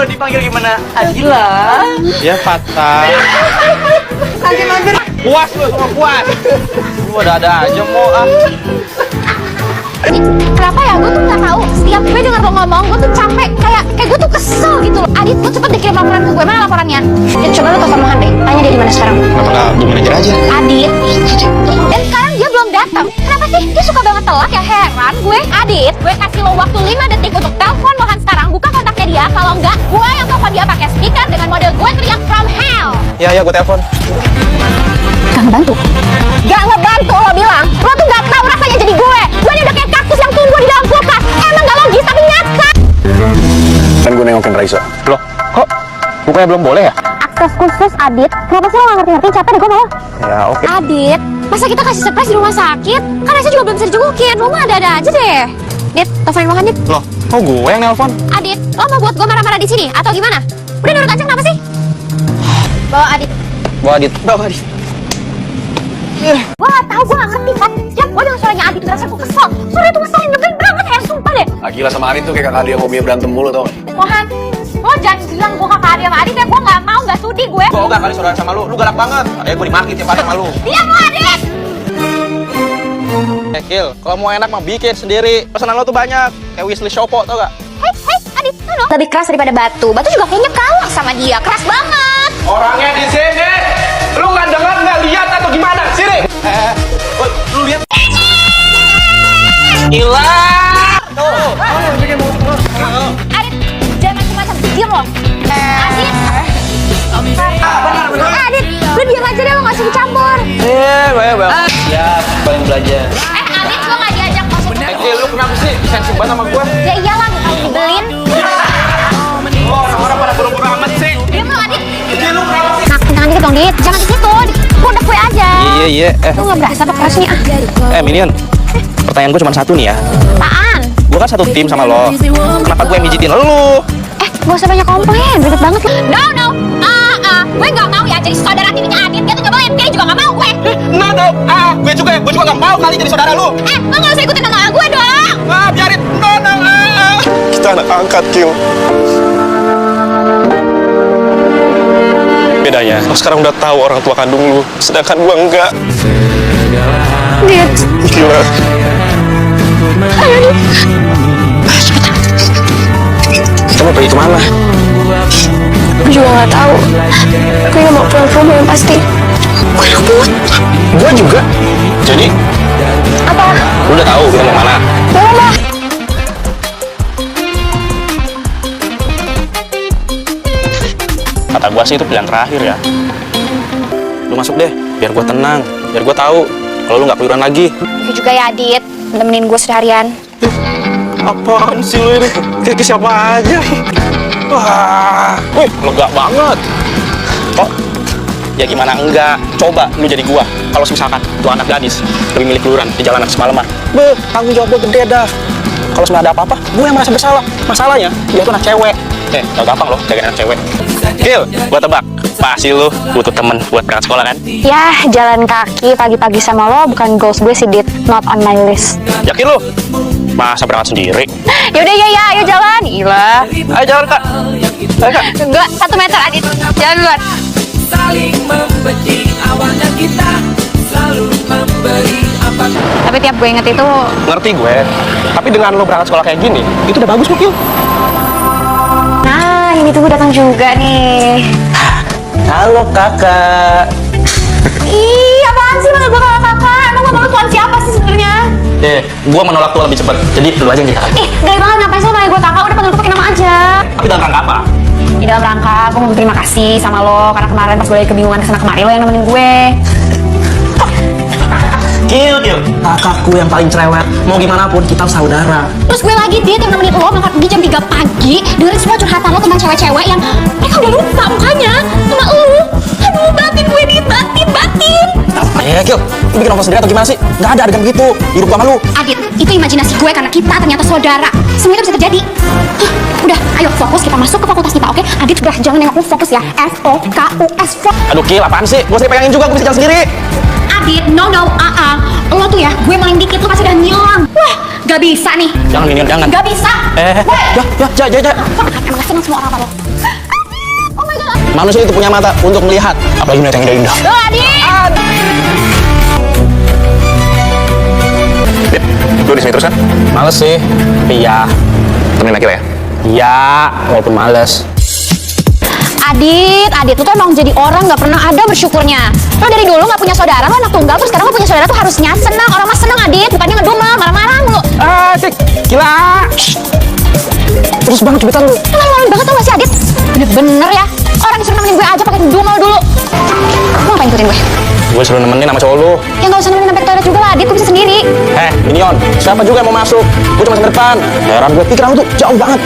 kalau dipanggil gimana? Adila. Ya patah. Mager. Puas lu semua puas. Lu ada aja mau ah. Kenapa ya? Gue tuh nggak tahu. Setiap gue denger lo ngomong, gue tuh capek. Kayak gue tuh kesel gitu loh. Adit, lo cepet dikirim laporan ke gue. Mana laporannya? Ya, coba lo telepon Mohan deh. Tanya dia di mana sekarang. Kenapa nggak di manajer aja? Adit. Dan sekarang dia belum datang. Kenapa sih? Dia suka banget telat ya. Heran gue. Adit, gue kasih lo waktu 5 detik untuk telepon Mohan sekarang. Buka kontaknya dia. Kalau enggak, gue yang telepon dia pakai speaker dengan model gue teriak from hell. Ya gue telepon. Gak ngebantu. Gak ngebantu lo bilang. Lo tuh gak tahu rasanya jadi gue. Gue ini udah kayak kaktus yang tumbuh di dalam kulkas. Emang gak logis tapi nyata. Kan gue nengokin Raisa. Loh, kok bukannya belum boleh ya? Akses khusus Adit. Kenapa sih lo gak ngerti-ngerti? Capek deh gue malah. Ya oke. Adit, masa kita kasih surprise di rumah sakit? Kan Raisa juga belum bisa dijengukin. Lo mah ada-ada aja deh. Dit, teleponin Mohan Dit. Loh, kok gue yang nelpon? Adit, lo mau buat gue marah-marah di sini atau gimana? Udah nurut aja kenapa sih? Bawa Adit. Bawa Adit. Gue gak tau, gue gak ngerti kan. Ya, gue denger suaranya Adit berasa gue kesel. Suara itu ngeselin nyebelin banget ya, sumpah deh. Gila sama Adit tuh kayak kakak dia hobinya berantem mulu tau gak? Mohan, lo jangan bilang gue kakak Adit sama Adit ya. Gue gak mau, gak sudi gue. Gue ogah kali saudara sama lu galak banget. Kayak gue dimaki tiap hari sama lu. Diam lo Adit. Kil, kalau mau enak mah bikin sendiri. Pesanan lo tuh banyak. Kayak wishlist Shoppo tau gak? Hei Adit, no. Lebih keras daripada batu. Batu juga kayaknya kalah sama dia. Keras banget. Orangnya di sini. Lu nggak dengar nggak lihat atau gimana? Sini. Lu lihat. Gila. Adit, jangan macam-macam. Diam lo. Adit. Adit, lu diam aja deh, lo gak usah dicampur. Bang. Siap, paling belajar. Adit, lo gak diajak masuk. Kil, lu kenapa sih sensitif banget sama gue? Ya iyalah, gue kalau dibelin. Orang-orang pada buru-buru amat sih. Diam lo Adit. Kil, lu kenapa sih? Nah, jangan dikit dong, Dit. Jangan di situ. Udah gue aja. Iya. Lu gak berasa apa kerasnya? Minion. Pertanyaan gue cuma satu nih ya. Apaan? Gue kan satu tim sama lo. Kenapa gue yang mijitin lo? Gak usah banyak komplain, ribet banget lo. No. Gue gak mau ya jadi saudara tirinya Adit. Dia tuh nyebelin, dia juga gak mau gue. No. Gue juga gak mau kali jadi saudara lu. Lo gak usah ikutin nama gue dong. Biarin. No. Kita anak angkat, Kil. Bedanya, lo sekarang udah tahu orang tua kandung lu, sedangkan gua enggak. Dit. Gila. Kita mau pergi kemana? Gue juga gak tahu. Gue gak mau pulang ke rumah yang pasti. Gue ngebut. Gue juga. Jadi, Apa? Lu udah tahu kita mau mana? Belum lah. Kata gue sih itu pilihan terakhir ya. Lu masuk deh, biar gue tenang, biar gue tahu kalau lu nggak keluyuran lagi. Gue juga ya Adit, nemenin gue seharian. apaan sih lu ini? Kayak ke siapa aja? Wah, Wih, lega banget. Oh, ya gimana enggak? Coba lu jadi gua. Kalau misalkan gua anak gadis, lebih milik keluyuran di jalanan semalaman. Tanggung jawab gua gede dah. Kalau sebenarnya ada apa-apa, gue yang merasa bersalah. Masalahnya, dia tuh anak cewek. Gak gampang loh jagain anak cewek. Gil, gua tebak. Pasti lu butuh temen buat berangkat sekolah kan? Ya, jalan kaki pagi-pagi sama lo bukan goals gue sih, Dit. Not on my list. Yakin lu? Masa berangkat sendiri? Yaudah, ya, ayo jalan. Gila. Ayo jalan, Kak. Ayo, Kak. Enggak, 1 meter, Adit. Jalan duluan. Saling membenci, awalnya kita selalu memberi apa. Tapi tiap gue inget itu, Ngerti gue. Tapi dengan lu berangkat sekolah kayak gini, itu udah bagus, Gil. nah ini tuh datang juga nih. Halo, Kakak. Ih, apaan sih manggil gue kakak? Emang gue tuan siapa sih sebenarnya? Gua menolak tuh lebih cepet. Jadi lu aja yang jadi kakak. Ih, gaya banget, ngapain sih lo manggil gue kakak? Udah panggil gue pakai nama aja. Tapi dalam rangka apa? Di dalam rangka, gue mau berterima kasih sama lo karena kemarin pas gue lagi kebingungan kesana kemari lo yang nemenin gue. Gil. Kakakku yang paling cerewet. Mau gimana pun kita saudara. Terus gue lagi dia yang nemenin lo berangkat pergi jam 3 pagi dengerin semua curhatan lo tentang cewek-cewek yang mereka udah lupa mukanya sama lo. Aduh, batin gue nih, batin. Gil, lu bikin nonton sendiri atau gimana sih? Nggak ada adegan begitu. Hidup gua sama lu. Adit, itu imajinasi gue karena kita ternyata saudara. Semua itu bisa terjadi. Udah, ayo fokus kita masuk ke fakultas kita, oke? Adit udah jangan nengok lu, fokus ya. F-O-K-U-S, fokus. Aduh, Kil, apaan sih? Gua usah dipegangin juga, gua bisa jalan sendiri. Adit, no, lo tuh ya, gue maling dikit, lo pasti udah ngilang. Wah, gak bisa nih. Jangan, Minion, jangan. Gak bisa. Ja. Emang seneng semua orang apa lo? Oh my god. Manusia itu punya mata untuk melihat, apalagi melihat yang indah-indah. Loh, Adit. Dit, lu di sini terus kan? Males sih. Iya. Temenin Akil ya? Iya, walaupun males. Adit, lu tuh emang jadi orang gak pernah ada bersyukurnya. Lo dari dulu gak punya saudara, lo anak tunggal, terus sekarang lo punya saudara tuh harusnya senang. Orang mah seneng, Adit, bukannya ngedumel, marah-marah mulu. Asik, gila. Terus banget cepetan lu. Malu-maluin banget tau gak sih, Adit? Bener-bener ya, orang disuruh nemenin gue aja pakai ngedumel dulu. Lo ngapain ikutin gue? Gue suruh nemenin sama cowok lu. Ya gak usah nemenin sampai ke toilet juga lah, Adit, gue bisa sendiri. Minion, siapa juga yang mau masuk? Gue cuma sampai depan. Heran gue, pikiran lu tuh jauh banget.